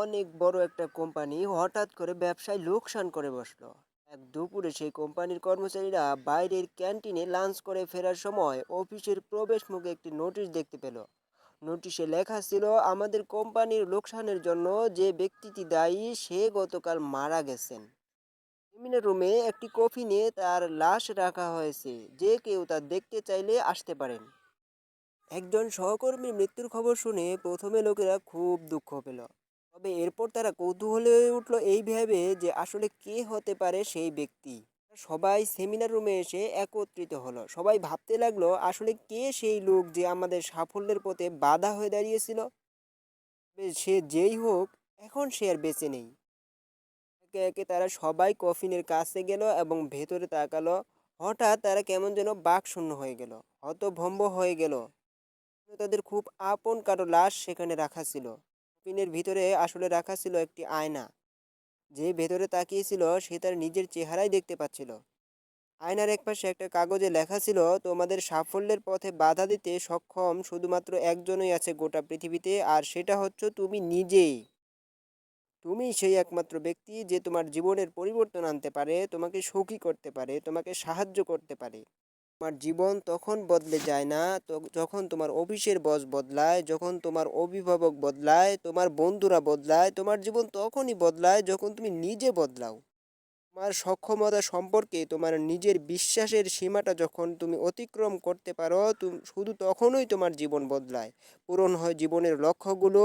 অনেক বড় একটা কোম্পানি হঠাৎ করে ব্যবসায় লোকসান করে বসলো। এক দুপুরে সেই কোম্পানির কর্মচারীরা বাইরের ক্যান্টিনে লাঞ্চ করে ফেরার সময় অফিসের প্রবেশ মুখে একটি নোটিশ দেখতে পেল। নোটিশে লেখা ছিল, আমাদের কোম্পানির লোকসানের জন্য যে ব্যক্তিটি দায়ী সে গতকাল মারা গেছেন। সেমিনার রুমে একটি কফি নিয়ে তার লাশ রাখা হয়েছে, যে কেউ তা দেখতে চাইলে আসতে পারেন। একজন সহকর্মীর মৃত্যুর খবর শুনে প্রথমে লোকেরা খুব দুঃখ পেল। তবে এরপর তারা কৌতূহলী হয়ে উঠল এই ভেবে যে আসলে কে হতে পারে সেই ব্যক্তি। সবাই সেমিনার রুমে এসে একত্রিত হলো। সবাই ভাবতে লাগলো, আসলে কে সেই লোক যে আমাদের সাফল্যের পথে বাধা হয়ে দাঁড়িয়েছিল। তবে সে যেই হোক, এখন সে আর বেঁচে নেই। একে একে তারা সবাই কফিনের কাছে গেল এবং ভেতরে তাকালো। হঠাৎ তারা কেমন যেন বাকশূন্য হয়ে গেল, হতভম্ব হয়ে গেল। তাদের খুব আপন কারো লাশ সেখানে রাখা ছিল। কফিনের ভিতরে আসলে রাখা ছিল একটি আয়না। যে ভেতরে তাকিয়েছিল সে তার নিজের চেহারাই দেখতে পাচ্ছিল। আয়নার একপাশে একটা কাগজে লেখা ছিল, তোমাদের সাফল্যের পথে বাধা দিতে সক্ষম শুধুমাত্র একজনই আছে গোটা পৃথিবীতে, আর সেটা হচ্ছে তুমি নিজেই। তুমি সেই একমাত্র ব্যক্তি যে তোমার জীবনের পরিবর্তন আনতে পারে, তোমাকে সুখী করতে পারে, তোমাকে সাহায্য করতে পারে। তোমার জীবন তখন বদলে যায় না যখন তোমার অফিসের বস বদলায়, যখন তোমার অভিভাবক বদলায়, তোমার বন্ধুরা বদলায়। তোমার জীবন তখনই বদলায় যখন তুমি নিজে বদলাও। তোমার সক্ষমতা সম্পর্কে তোমার নিজের বিশ্বাসের সীমাটা যখন তুমি অতিক্রম করতে পারো, তুমি শুধু তখনই তোমার জীবন বদলায়। পূরণ হয় জীবনের লক্ষ্যগুলো,